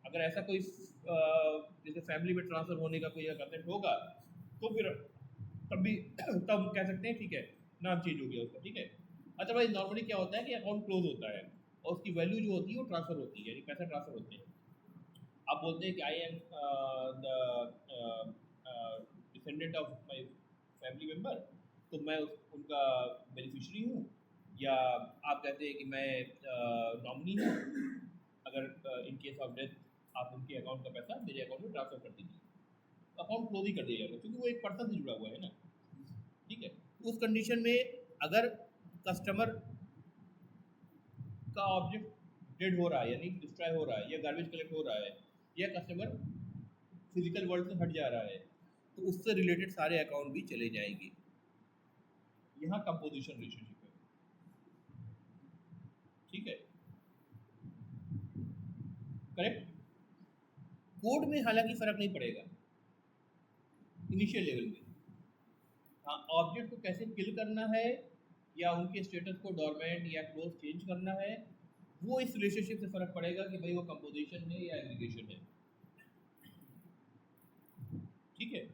अगर ऐसा कोई जैसे फैमिली में ट्रांसफर होने का कोई कंसेप्ट होगा तो फिर तब भी तब कह सकते हैं ठीक है नाम चेंज हो गया उसका, ठीक है। अदरवाइज नॉर्मली क्या होता है कि अकाउंट क्लोज होता है और उसकी वैल्यू जो होती है वो ट्रांसफर होती है, यानी पैसा ट्रांसफर होते हैं। आप बोलते हैं कि I am the descendant of my family member, तो मैं उनका बेनिफिशरी हूँ, या आप कहते हैं कि मैं नॉमिनी हूँ, अगर इन केस ऑफ डेथ आप उनके अकाउंट का पैसा मेरे अकाउंट में ट्रांसफर कर दीजिए, अकाउंट क्लोज ही कर दिया जाएगा क्योंकि वो एक पर्सन से जुड़ा हुआ है ना, ठीक है। उस कंडीशन में अगर कस्टमर का ऑब्जेक्ट डेड हो रहा है यानी डिस्ट्रॉय हो रहा है या गार्बेज कलेक्ट हो रहा है या कस्टमर फिजिकल वर्ल्ड से हट जा रहा है, तो उससे रिलेटेड सारे अकाउंट भी चले जाएंगे। यहाँ कंपोजिशन रिलेशनशिप है, ठीक है, करेक्ट। कोड में हालांकि फर्क नहीं पड़ेगा इनिशियल लेवल में, हाँ ऑब्जेक्ट को कैसे किल करना है या उनके स्टेटस को डॉर्मेंट या क्लोज चेंज करना है, वो इस रिलेशनशिप से फर्क पड़ेगा कि भाई वो कंपोजिशन है या एग्रीगेशन है, ठीक है।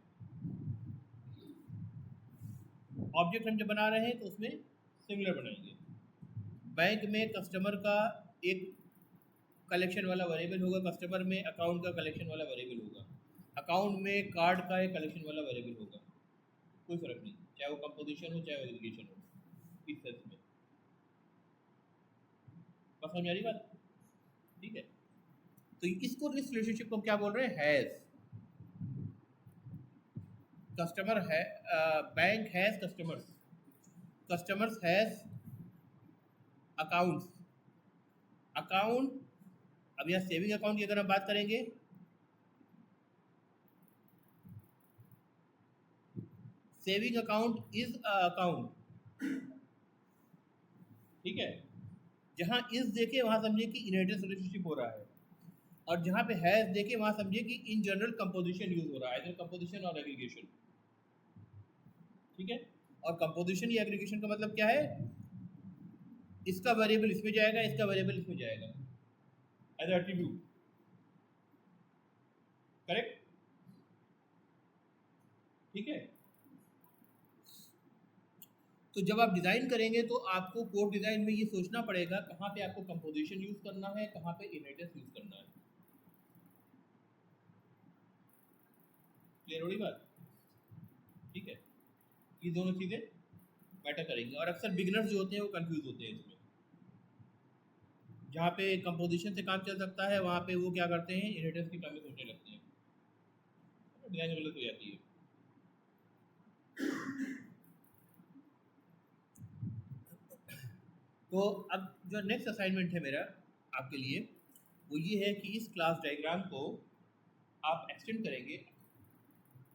ऑब्जेक्ट हम जब बना रहे हैं तो उसमें सिमिलर बनाएंगे। बैंक में कस्टमर का एक कलेक्शन वाला वेरिएबल होगा, कस्टमर में अकाउंट का कलेक्शन वाला वेरिएबल होगा। अकाउंट में कार्ड का एक कलेक्शन वाला वेरिएबल होगा, कोई फर्क नहीं, चाहे वो कंपोजिशन हो चाहे वो एग्रीगेशन हो, इस सेंस में। बस समझ आ रही बात? ठीक है, तो इसको, इस रिलेशनशिप को हम क्या बोल रहे हैं? हैज। कस्टमर है, bank has customers, customers has accounts, account. अब यहाँ सेविंग अकाउंट की अगर हम बात करेंगे, सेविंग अकाउंट इज अकाउंट, ठीक है। जहां इज देखे वहां समझिए कि इनहेरिटेंस रिलेशनशिप हो रहा है, और जहां पे हैज देखे वहां समझिए कि इन जनरल कंपोजिशन यूज हो रहा है, इधर कंपोजिशन और एग्रीगेशन, ठीक है। और कंपोजिशन या एग्रीगेशन का मतलब क्या है? इसका वेरिएबल इसमें जाएगा, इसका वेरिएबल इसमें जाएगा, एज एट्रीब्यूट, करेक्ट, ठीक है। तो जब आप डिज़ाइन करेंगे तो आपको कोड डिज़ाइन में ये सोचना पड़ेगा कहाँ पे आपको कंपोजिशन यूज़ करना है, कहाँ पे इनहेरिटेंस यूज़ करना है। क्लियर हो रही बात? ठीक है, ये दोनों चीज़ें मैटर करेंगी, और अक्सर बिगिनर्स जो होते हैं वो कंफ्यूज होते हैं इसमें। जहाँ पे कंपोजिशन से काम चल सकता है वहाँ पे वो क्या करते हैं, इनहेरिटेंस की टर्म में सोचने लगते हैं, डिज़ाइन गलत हो जाती है। तो अब जो नेक्स्ट असाइनमेंट है मेरा आपके लिए, वो ये है कि इस क्लास डायग्राम को आप एक्सटेंड करेंगे।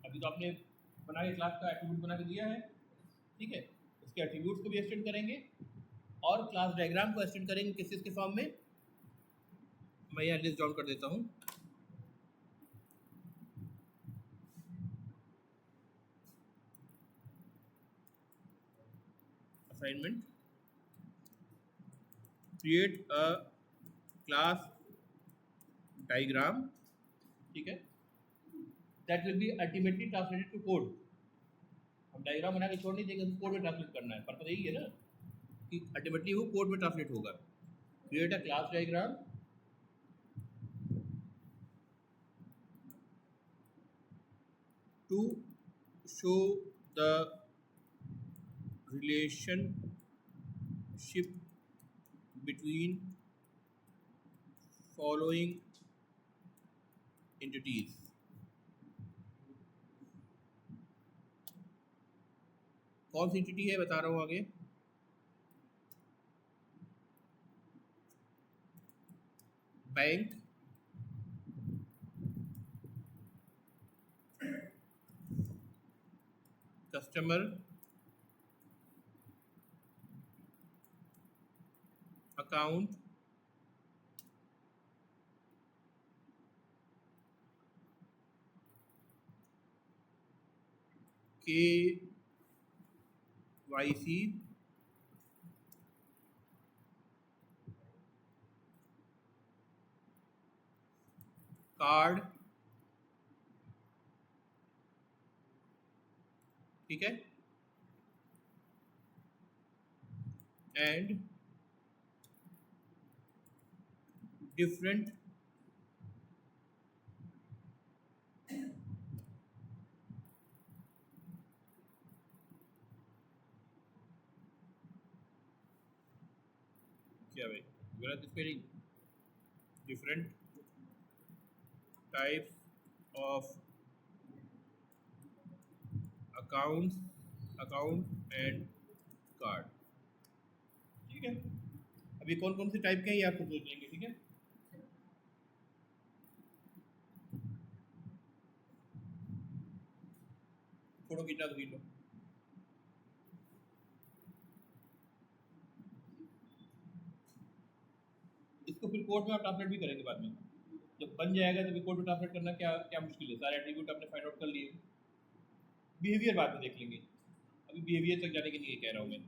अभी तो आपने बना के क्लास का एट्रीब्यूट बना के दिया है, ठीक है, उसके एट्रीब्यूट्स को भी एक्सटेंड करेंगे, और क्लास डायग्राम को एक्सटेंड करेंगे किस चीज़ के फॉर्म में? मैं यहाँ लिस्ट डाउन कर देता हूँ। Assignment, create a class diagram, ठीक है, that will be ultimately translated to code. हम डायग्राम बना के छोड़ नहीं देंगे, कोड में ट्रांसलेट करना है, पर्पस यही है ना कि अल्टीमेटली वो कोड में ट्रांसलेट होगा। Create a class diagram to show the relationship between following entities। कौन सी एंटिटी है बता रहा हूँ आगे। Bank, customer, account, KYC, card, ठीक है, एंड डिफरेंट क्या भाई गलत spelling, different types of account and card, ठीक है। अभी कौन कौन से टाइप के हैं ये आपको सोच लेंगे, ठीक है। फोटो खींचना तो खींच लो। इसको फिर कोड में आप ट्रांसलेट भी करेंगे बाद में, जब बन जाएगा तो कोड में ट्रांसलेट करना क्या क्या मुश्किल है, सारे एट्रीब्यूट आपने फाइंड आउट कर लिए। बिहेवियर बाद में देख लेंगे, अभी बिहेवियर तक जाने के लिए कह रहा हूँ मैं।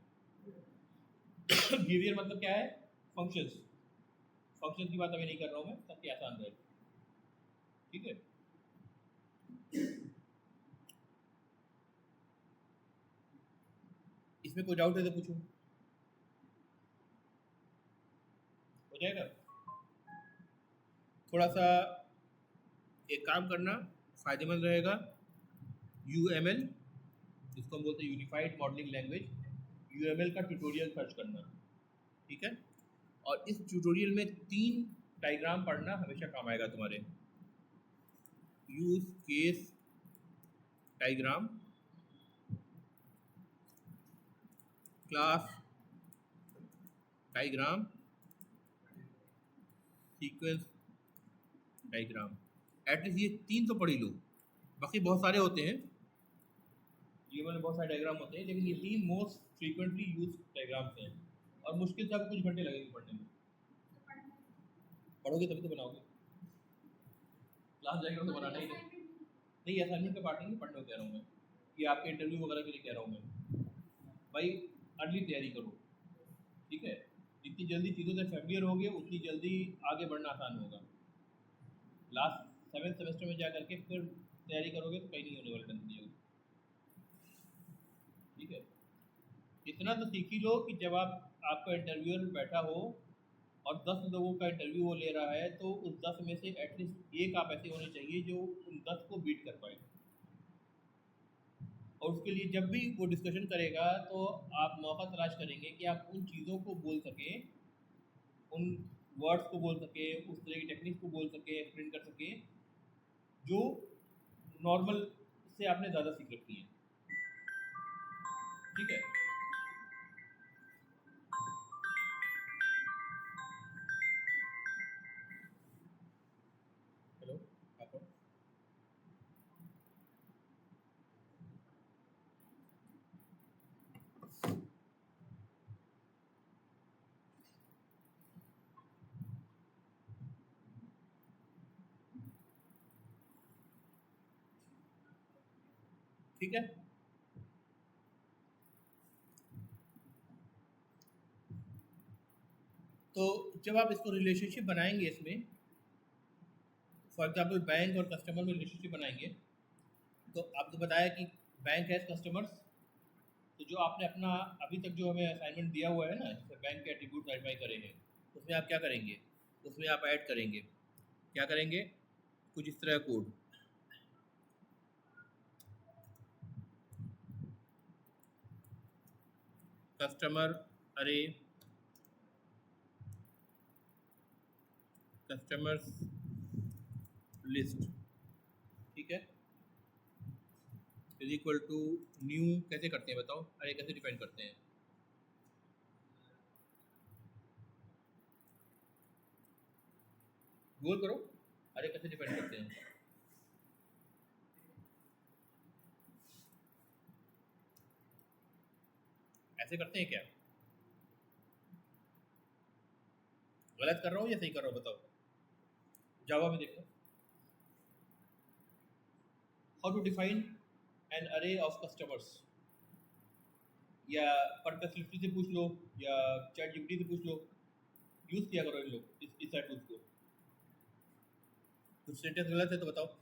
बिहेवियर मतलब क्या है? फंक्शंस, फंक्शन की बात अभी नहीं कर रहा हूँ मैं, ताकि आसान रहे, ठीक है। इसमें कोई डाउट है तो पूछो, हो जाएगा। थोड़ा सा एक काम करना, फ़ायदेमंद रहेगा। UML, जिसको हम बोलते हैं यूनिफाइड मॉडलिंग लैंग्वेज, UML का ट्यूटोरियल सर्च करना, ठीक है। और इस ट्यूटोरियल में 3 डायग्राम पढ़ना हमेशा काम आएगा तुम्हारे। Use case diagram, class diagram, sequence diagram. At least ये 3 तो पढ़ ही लो, बाकी बहुत सारे होते हैं, जीवन में बहुत सारे डायग्राम होते हैं, लेकिन ये 3 मोस्ट फ्रीक्वेंटली यूज डायग्राम्स हैं और मुश्किल से आपको कुछ घंटे लगेंगे पढ़ने में। पढ़ोगे तभी तो बनाओगे। क्लास डायग्राम तो बनाना ही नहीं, असाइनमेंट का पार्ट नहीं, पढ़ने को कह रहा हूँ मैं, कि आपके इंटरव्यू वगैरह के लिए कह रहा हूँ मैं। भाई अर्ली तैयारी करो, ठीक है। जितनी जल्दी चीज़ों से फैमिलियर होगे उतनी जल्दी आगे बढ़ना आसान होगा। लास्ट 7th सेमेस्टर में जा करके फिर तैयारी करोगे तो कहीं नहीं होने वाला टेंशन नहीं होगी, ठीक है। इतना तो सीख ही लो कि जब आपका इंटरव्यूअर बैठा हो और 10 लोगों का इंटरव्यू वो ले रहा है, तो उस 10 में से एटलीस्ट एक आप ऐसे होने चाहिए जो उन 10 को बीट कर पाए। और उसके लिए जब भी वो डिस्कशन करेगा तो आप मौका तलाश करेंगे कि आप उन चीज़ों को बोल सकें, उन वर्ड्स को बोल सकें, उस तरह की टेक्निक्स को बोल सकें, एक्सप्लेन कर सकें जो नॉर्मल से आपने ज़्यादा सीख रखी है, ठीक है। हेलो, आप कौन? ठीक है। तो जब आप इसको रिलेशनशिप बनाएंगे, इसमें फॉर एग्जांपल बैंक और कस्टमर में रिलेशनशिप बनाएंगे, तो आपको बताया कि बैंक हैज़ कस्टमर्स, तो जो आपने अपना अभी तक जो हमें असाइनमेंट दिया हुआ है ना, जैसे बैंक के एट्रीब्यूट वेरीफाई करे हैं, उसमें आप क्या करेंगे, उसमें आप ऐड करेंगे, क्या करेंगे, कुछ इस तरह कोड, कस्टमर अरे, कस्टमर्स लिस्ट, ठीक है, इज इक्वल टू न्यू। कैसे करते हैं बताओ, अरे कैसे डिफाइन करते हैं, गूगल करो, अरे कैसे डिफाइन करते हैं। ऐसे करते हैं क्या, गलत कर रहा हूँ या सही कर रहा हूँ बताओ, जावा में देखो, हाउ टू डिफाइन एन अरे ऑफ कस्टमर्स, या परप्लेक्सिटी से पूछ लो या चैट जीपीटी से पूछ लो, यूज़ किया करो इन लोग इस टूल्स को। कुछ सेंटेंस गलत है तो बताओ।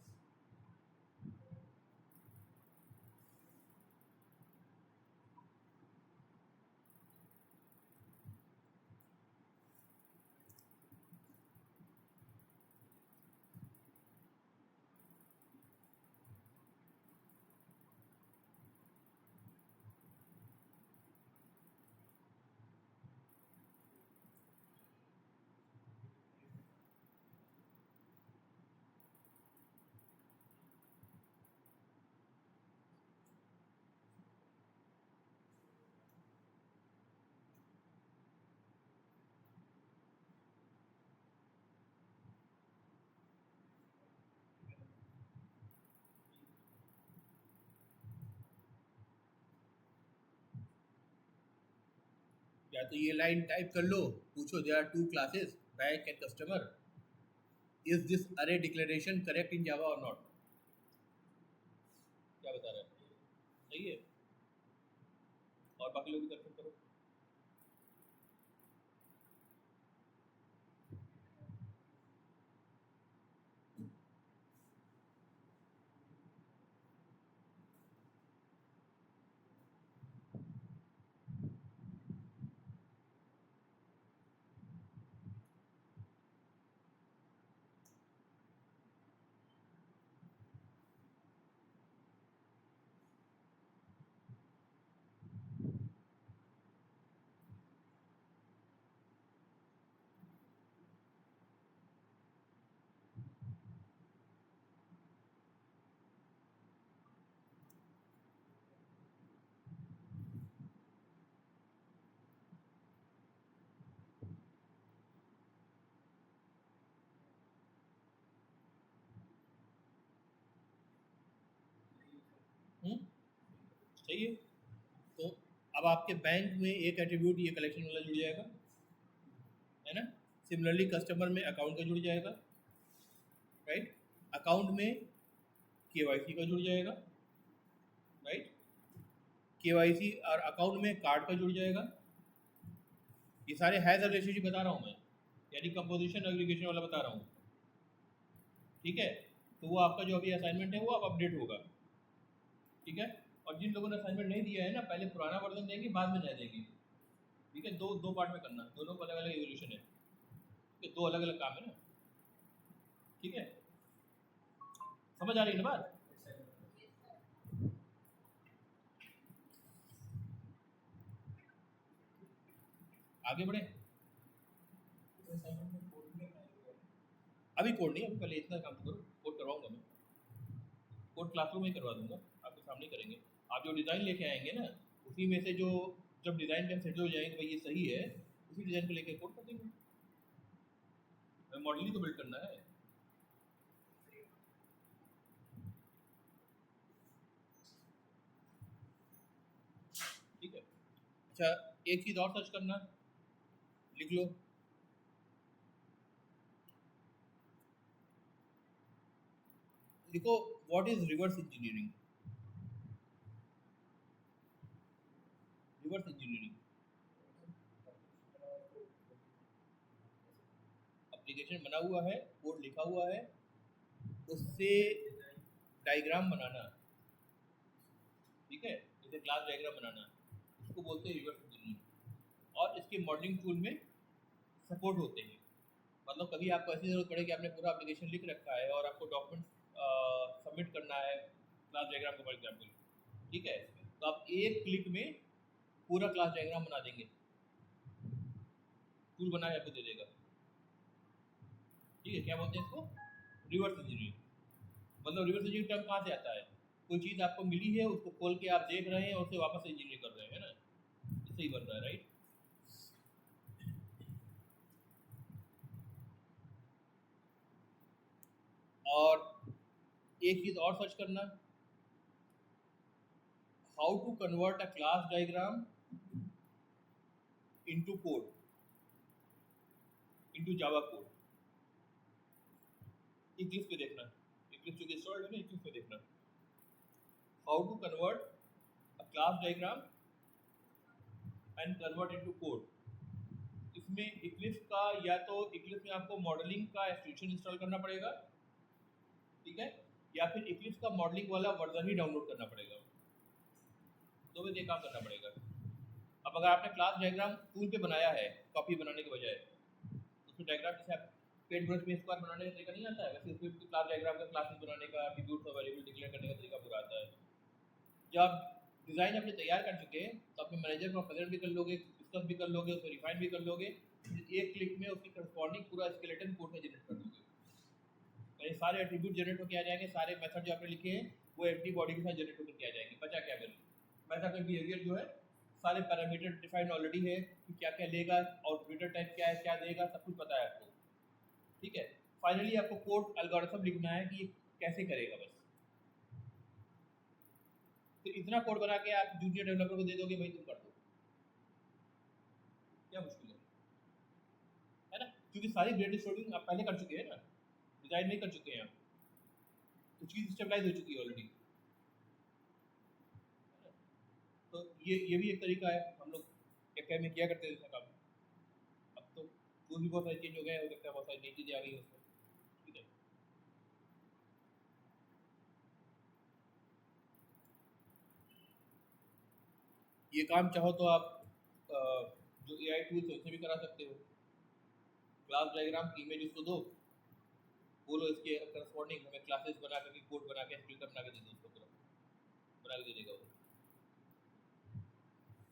या तो ये लाइन टाइप कर लो, पूछो there are 2 classes bank and customer, is this array declaration correct in Java और नॉट, क्या बता रहा है, सही है। और बाकी लोग भी करेक्ट करो। सही है। तो अब आपके बैंक में एक एट्रीब्यूट ये कलेक्शन वाला जुड़ जाएगा, है ना। सिमिलरली कस्टमर में अकाउंट का जुड़ जाएगा, राइट। अकाउंट में केवाईसी का जुड़ जाएगा, राइट। केवाईसी और अकाउंट में कार्ड का जुड़ जाएगा। ये सारे हैज़ रिलेशनशिप बता रहा हूँ मैं, यानी कंपोजिशन एग्रीगेशन वाला बता रहा हूँ, ठीक है। तो वो आपका जो अभी असाइनमेंट है वो अब अपडेट होगा, ठीक है। और जिन लोगों ने असाइनमेंट नहीं दिया है ना, पहले पुराना वर्जन देंगे, बाद में नया देंगे, ठीक है। दो दो पार्ट में करना, दोनों को अलग अलग एवोल्यूशन है, ठीक है, दो अलग अलग काम है ना, ठीक है। समझ आ रही है ना बात। आगे बढ़े। अभी कोड नहीं, अभी पहले इतना काम करो, कोड करवाऊंगा मैं, कोड क्लासरूम में ही करवा दूंगा, आपके सामने ही करेंगे। आप जो डिज़ाइन लेके आएंगे ना, उसी में से जो जब डिज़ाइन पे हम सेटल हो जाएंगे भाई ये सही है, उसी डिज़ाइन को लेके कोड कर देंगे। मॉडल ही तो बिल्ड करना है। ठीक है। अच्छा, एक चीज़ और सर्च करना, लिख लो। लिखो what is reverse engineering. Reverse engineering application बना हुआ है, कोड लिखा हुआ है, उससे डायग्राम बनाना, ठीक है, जैसे क्लास डायग्राम बनाना, इसको बोलते हैं रिवर्स इंजीनियरिंग। और इसके मॉडलिंग टूल में सपोर्ट होते हैं। मतलब कभी आपको ऐसी ज़रूरत पड़े कि आपने पूरा एप्लीकेशन लिख रखा है और आपको डॉक्यूमेंट सबमिट करना है क्लास डायग्राम का फॉर एग्जाम्पल, ठीक है, तो आप एक क्लिक में पूरा क्लास डायग्राम बना देंगे, टूल बना के आपको दे देगा, ठीक है। क्या बोलते हैं इसको, रिवर्स इंजीनियरिंग। मतलब रिवर्स इंजीनियरिंग टर्म कहाँ से आता है, कोई चीज़ आपको मिली है, उसको खोल के आप देख रहे हैं और उसे वापस इंजीनियर कर रहे हैं, है ना, इससे ही बन रहा है, राइट। और एक चीज़ और सर्च करना, how to convert a class diagram into code, into Java code. English पे देखना, इंग्लिश जो इंस्टॉल्ड है ना, इंग्लिश पे देखना, how to convert a class diagram and convert into code. इसमें इक्लिप्स का, या तो इक्लिप्स में आपको मॉडलिंग का एक्सटेंशन इंस्टॉल करना पड़ेगा, ठीक है, या फिर इक्लिप्स का मॉडलिंग वाला वर्जन ही डाउनलोड करना पड़ेगा, दो में से एक काम करना पड़ेगा। अब अगर आपने क्लास डायग्राम टूल पे बनाया है कॉपी बनाने के बजाय, उसमें डायग्राम जैसे आप पेंट ब्रश में स्क्वायर बनाने का तरीका नहीं आता है, वैसे उसमें क्लास डायग्राम का क्लासेस बनाने का, एट्रीब्यूट्स और वेरिएबल डिक्लेयर करने का तरीका पूरा आता है। जब आप डिज़ाइन अपने तैयार कर चुके हैं तो अपने मैनेजर को प्रेजेंट भी कर लोगे, डिस्कस भी कर लोगे, उसको रिफाइन भी कर लोगे, फिर एक क्लिक में उसकी करस्पॉन्डिंग पूरा स्केलेटन कोड में जनरेट कर दोगे। यानी सारे एट्रीब्यूट जनरेट होकर आ जाएंगे, सारे मेथड जो आपने लिखे हैं वो एम्प्टी बॉडी के साथ जनरेट होकर आ जाएंगे। बचा क्या वैल्यू, मेथड का बिहेवियर जो है, सारे पैरामीटर डिफाइंड ऑलरेडी है कि क्या क्या लेगा, आउटपुट टाइप क्या है, क्या देगा, सब कुछ पता है आपको, ठीक है। फाइनली आपको कोड एल्गोरिथम लिखना है कि ये कैसे करेगा बस। तो इतना कोड बना के आप जूनियर डेवलपर को दे दोगे, भाई तुम कर दो, क्या मुश्किल है ना। क्योंकि सारी ग्रेड स्टोरिंग आप पहले कर चुके हैं ना, डिजाइन नहीं कर चुके हैं आप, तो चीज़ स्टेबलाइज हो चुकी है ऑलरेडी। तो ये भी एक तरीका है, हम लोग कैफे में किया करते थे इसका काम। अब तो टूल भी बहुत सारे चेंज हो गए, हो सकता है बहुत सारी नई चीज़ें आ गई उसमें, ठीक है। ये काम चाहो तो आप जो AI टूल्स है उससे भी करा सकते हो। क्लास डायग्राम की इमेज उसको दो, बोलो इसके करस्पॉन्डिंग हमें क्लासेस बना करके कोड बना के फिल्टर बना के दे दो, उसको पूरा बना के दे देगा वो।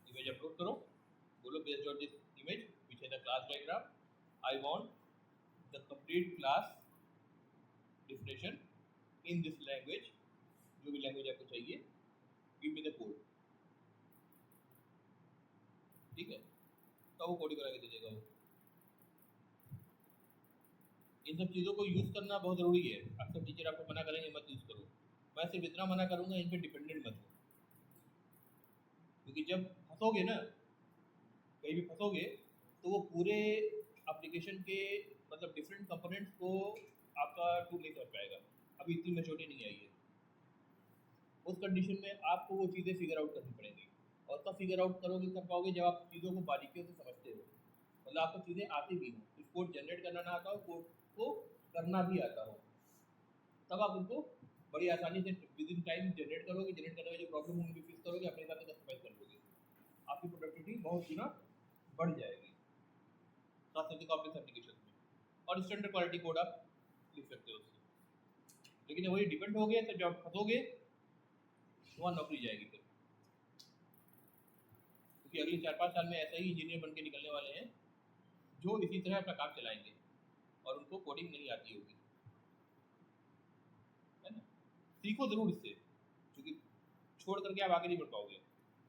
इमेज अपलोड करो, बोलो based on this image which है the class diagram, I want the complete class definition in this language, जो भी लैंग्वेज आपको चाहिए, गिव मी द कोड, ठीक है। तो वो कोडिंग बना के दे देगा वो। इन सब चीज़ों को यूज़ करना बहुत ज़रूरी है। अक्सर टीचर आपको मना करेंगे मत यूज़ करो, मैं सिर्फ इतना मना करूँगा इन पर डिपेंडेंट मत हो, क्योंकि जब फंसोगे ना, कहीं भी फंसोगे, तो वो पूरे एप्लीकेशन के मतलब डिफरेंट कंपोनेंट्स को आपका टूल नहीं समझ पाएगा। अभी इतनी मैच्योरिटी नहीं आई है। उस कंडीशन में आपको वो चीज़ें फिगर आउट करनी पड़ेंगी, और तब फिगर आउट करोगे, कर पाओगे जब आप चीज़ों को बारीकियों से समझते हो, मतलब आपको चीज़ें आती भी हों, कुछ कोड जनरेट करना ना आता हो, कोड को करना भी आता हो, तब आप उनको बड़ी आसानी से विद इन टाइम जनरेट करोगे, जनरेट करने में जो प्रॉब्लम होंगी फिक्स करोगे, अपने हिसाब से कस्टमाइज कर लोगे, आपकी प्रोडक्टिविटी बहुत गुना बढ़ जाएगी, खास करके कॉम्प्लेक्स एप्लीकेशन में। और स्टैंडर्ड क्वालिटी कोड आप लिख सकते हो उससे। लेकिन वही डिपेंड हो गया, तो जब फंसोगे वहाँ नौकरी जाएगी फिर, क्योंकि अगले 4-5 साल में ऐसा ही इंजीनियर बन के निकलने वाले हैं जो इसी तरह अपना काम चलाएंगे और उनको कोडिंग नहीं आती होगी, है ना। सीखो जरूर इससे, क्योंकि छोड़ करके आप आगे नहीं बढ़ पाओगे।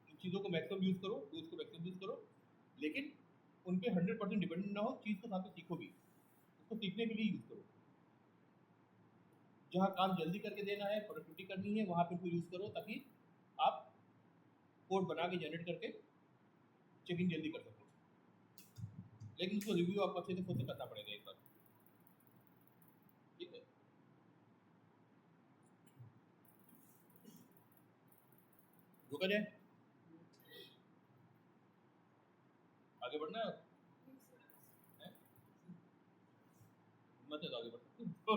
इन चीज़ों को मैक्सिमम यूज़ करो, टूल्स को मैक्सिमम यूज़ करो, लेकिन उन पे 100% डिपेंडेंट ना हो, चीज़ को साथ में सीखो भी, उसको सीखने के लिए यूज़ करो। जहाँ काम जल्दी करके देना है, प्रोडक्टिविटी करनी है, वहाँ पे उसको यूज़ करो, ताकि आप कोड बना के जनरेट करके चेकिंग जल्दी कर सको। लेकिन उसको रिव्यू आपको अच्छे से खुद से करना पड़ेगा एक बार, ठीक है। रुका जाए, आगे बढ़ना है, हिम्मत है तो आगे बढ़ सकते हो।